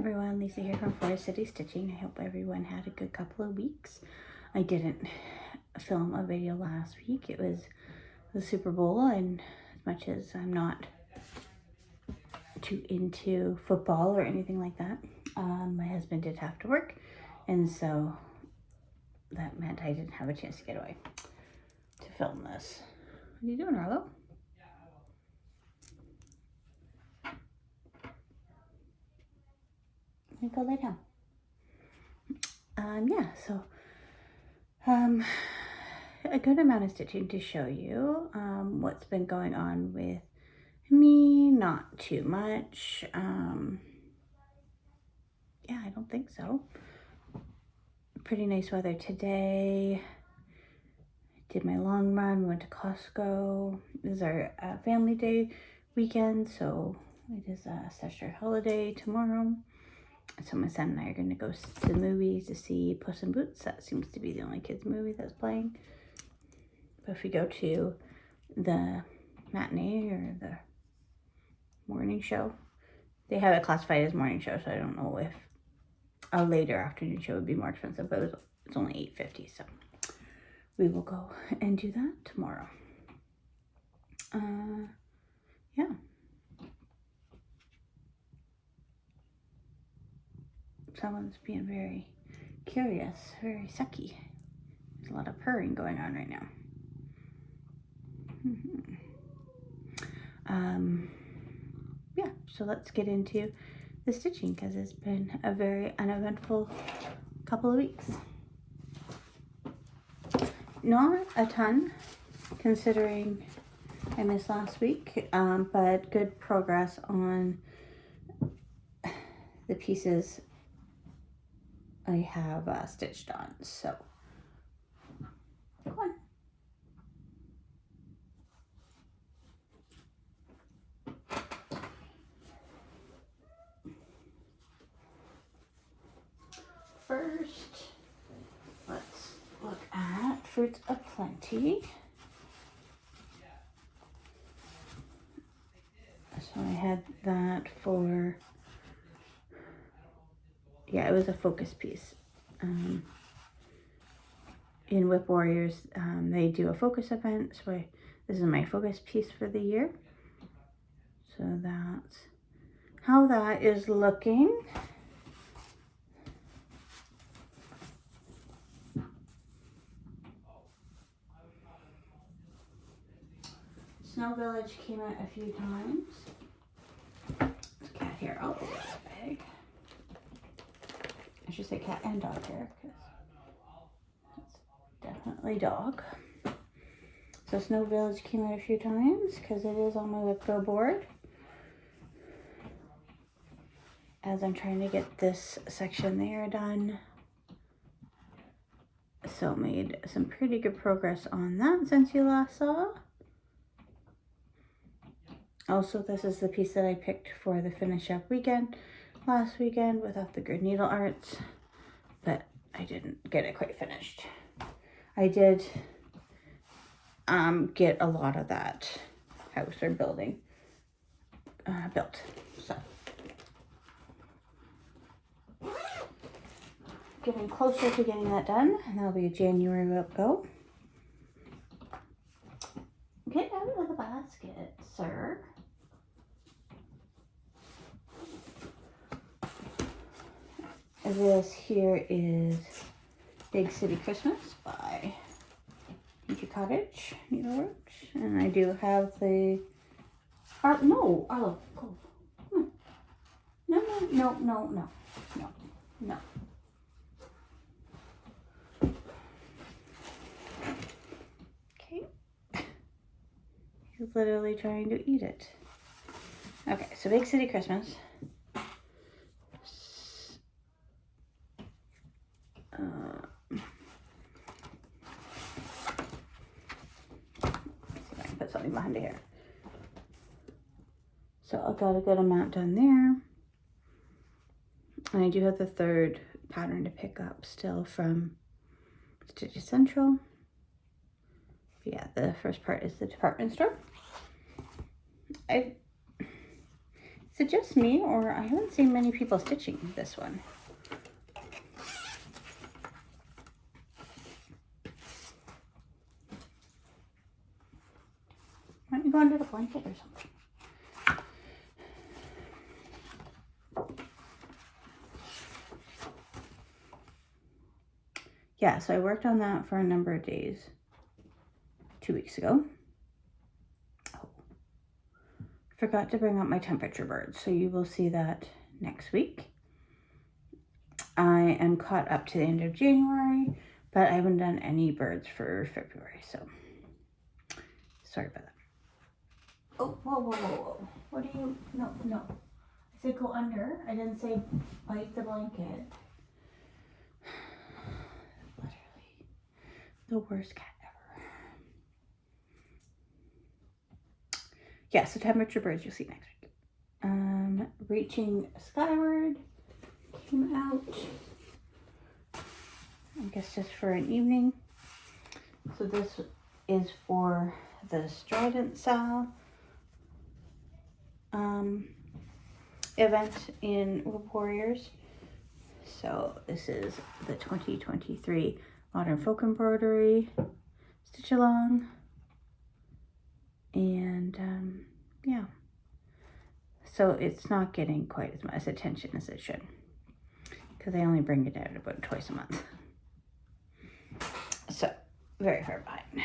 everyone, Lisa here from Florida City Stitching. I hope everyone had a good couple of weeks. I didn't film a video last week. It was the Super Bowl, and as much as I'm not too into football or anything like that, my husband did have to work, and so that meant I didn't have a chance to get away to film this. What are you doing, Arlo? Let me go lay down. A good amount of stitching to show you what's been going on with me. Not too much. Yeah, I don't think so. Pretty nice weather today. Did my long run, went to Costco. This is our family day weekend, so it is a statutory holiday tomorrow. So my son and I are going to go to the movies to see Puss in Boots. That seems to be the only kids movie that's playing. But if we go to the matinee or the morning show, they have it classified as morning show, so I don't know if a later afternoon show would be more expensive, but it's only $8.50, so we will go and do that tomorrow. Yeah. Someone's being very curious, very sucky. There's a lot of purring going on right now. Yeah, so let's get into the stitching because it's been a very uneventful couple of weeks. Not a ton considering I missed last week, but good progress on the pieces I have stitched on, so come on. First, let's look at Fruits of Plenty. So I had that for, yeah, it was a focus piece. In Whip Warriors, they do a focus event, so this is my focus piece for the year. So that's how that is looking. Snow Village came out a few times. There's a cat hair all over the bag. I should say cat and dog hair because it's definitely dog. So Snow Village came out a few times because it is on my Whipco board. As I'm trying to get this section there done. So made some pretty good progress on that since you last saw. Also, this is the piece that I picked for the finish up weekend last weekend without the grid needle arts, but I didn't get it quite finished. I did get a lot of that house or building built, so getting closer to getting that done, and that'll be a January Whipco. Get out of the basket, sir. This here is Big City Christmas by Peachy Cottage Needleworks, and I do have the no, Arlo, go. No. Okay. He's literally trying to eat it. Okay, so Big City Christmas. Put something behind it here. So I got a good amount done there. And I do have the third pattern to pick up still from Stitch Central. But yeah, the first part is the department store. Is it just me, or I haven't seen many people stitching this one? Why don't you go under the blanket or something? Yeah, so I worked on that for a number of days 2 weeks ago. Oh, forgot to bring up my temperature birds, so you will see that next week. I am caught up to the end of January, but I haven't done any birds for February, so sorry about that. Oh, whoa, whoa, whoa, whoa. What do you, no. I said go under. I didn't say bite the blanket. Literally the worst cat ever. Yeah, so temperature birds you'll see next week. Reaching Skyward came out, I guess just for an evening. So this is for the Strident Sal event in Warriors. So this is the 2023 Modern Folk Embroidery Stitch Along. And yeah. So it's not getting quite as much attention as it should, because I only bring it out about twice a month. So, very far behind.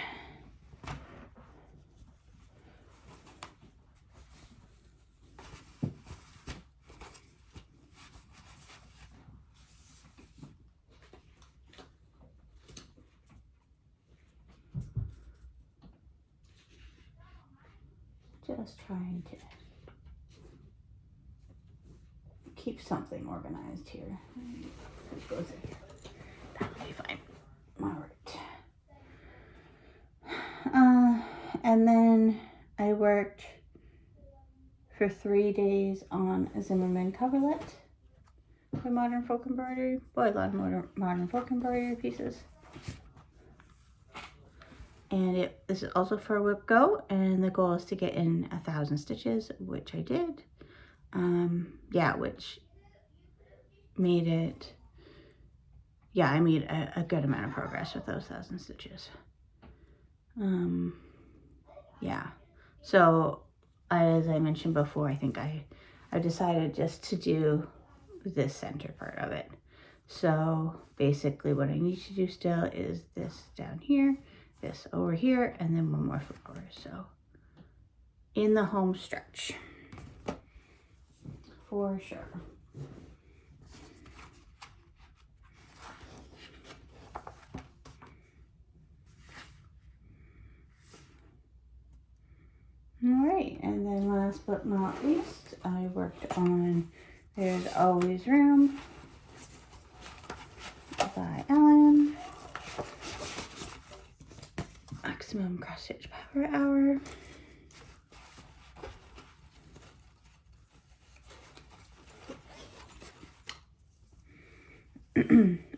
Just trying to keep something organized here. Which goes in here. That'll be fine. All right. And then I worked for 3 days on a Zimmerman coverlet for Modern Folk Embroidery. Boy, a lot of modern folk embroidery pieces. And this is also for Whip Go, and the goal is to get in 1,000 stitches, which I did. Yeah, which made it, yeah, I made a good amount of progress with those 1,000 stitches. Yeah, so as I mentioned before, I think I decided just to do this center part of it. So basically what I need to do still is this down here, this over here, and then one more flower. So in the home stretch, for sure. All right, and then last but not least, I worked on There's Always Room by Ellen. Maximum cross stitch power hour.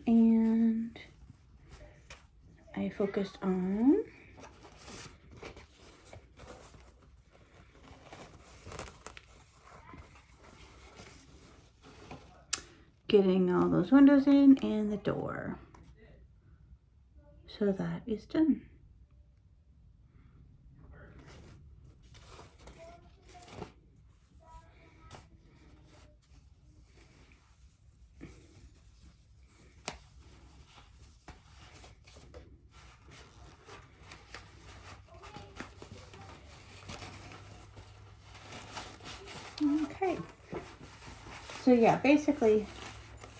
And I focused on getting all those windows in and the door. So that is done. Okay. So yeah, basically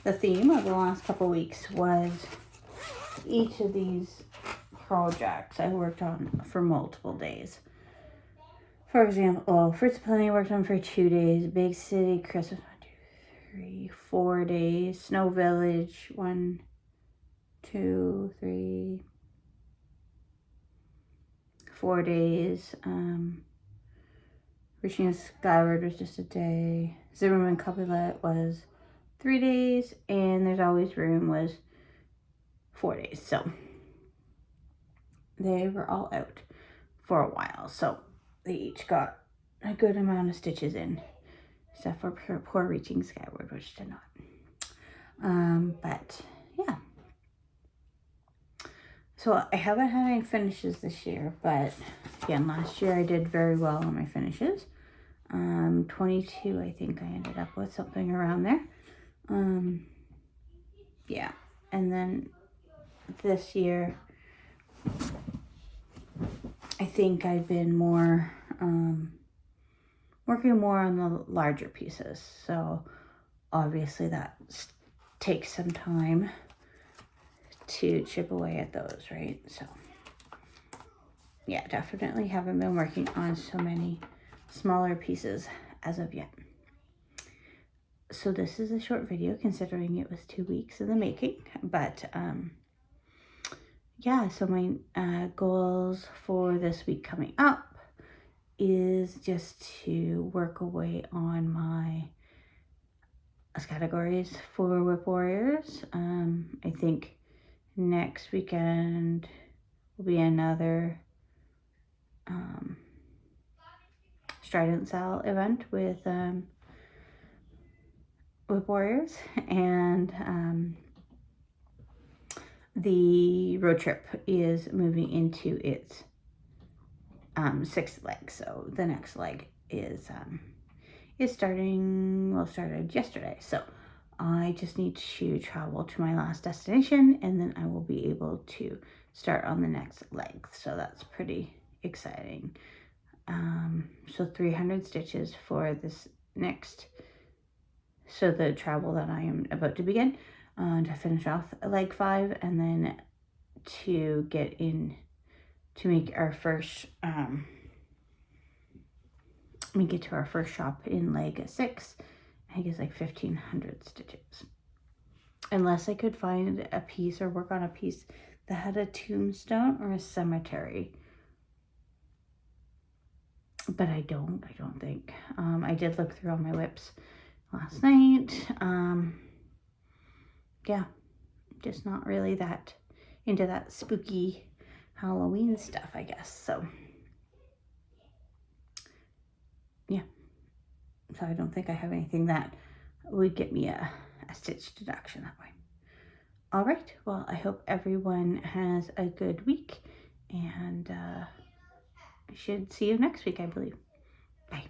the theme of the last couple weeks was each of these projects I worked on for multiple days. For example, Fruits of Plenty I worked on for 2 days. Big City Christmas, 1, 2, 3, 4 days. Snow Village, 1, 2, 3, 4 days. Reaching Skyward was just a day. Zimmerman Couplet was 3 days, and There's Always Room was 4 days. So they were all out for a while. So they each got a good amount of stitches in. stuff for poor reaching skyward, which did not. But yeah. So I haven't had any finishes this year, but again, last year I did very well on my finishes. 22, I think I ended up with something around there. Yeah, and then this year, I think I've been more, working more on the larger pieces. So obviously that takes some time to chip away at those, right? So yeah, definitely haven't been working on so many smaller pieces as of yet. So this is a short video considering it was 2 weeks in the making, but yeah, so my goals for this week coming up is just to work away on my categories for Whip Warriors. I think next weekend will be another Strident Sal event with Whip Warriors, and the road trip is moving into its 6th leg. So the next leg is started yesterday. So I just need to travel to my last destination, and then I will be able to start on the next leg. So that's pretty exciting. So 300 stitches for this next, so the travel that I am about to begin, to finish off leg 5, and then to get in to make our first, we get to our first shop in leg 6. I think it's like 1,500 stitches. Unless I could find a piece or work on a piece that had a tombstone or a cemetery. But I don't think. I did look through all my whips last night. Yeah, just not really that into that spooky Halloween stuff, I guess. So yeah, so I don't think I have anything that would get me a stitch deduction that way. All right, well, I hope everyone has a good week, and I should see you next week, I believe. Bye.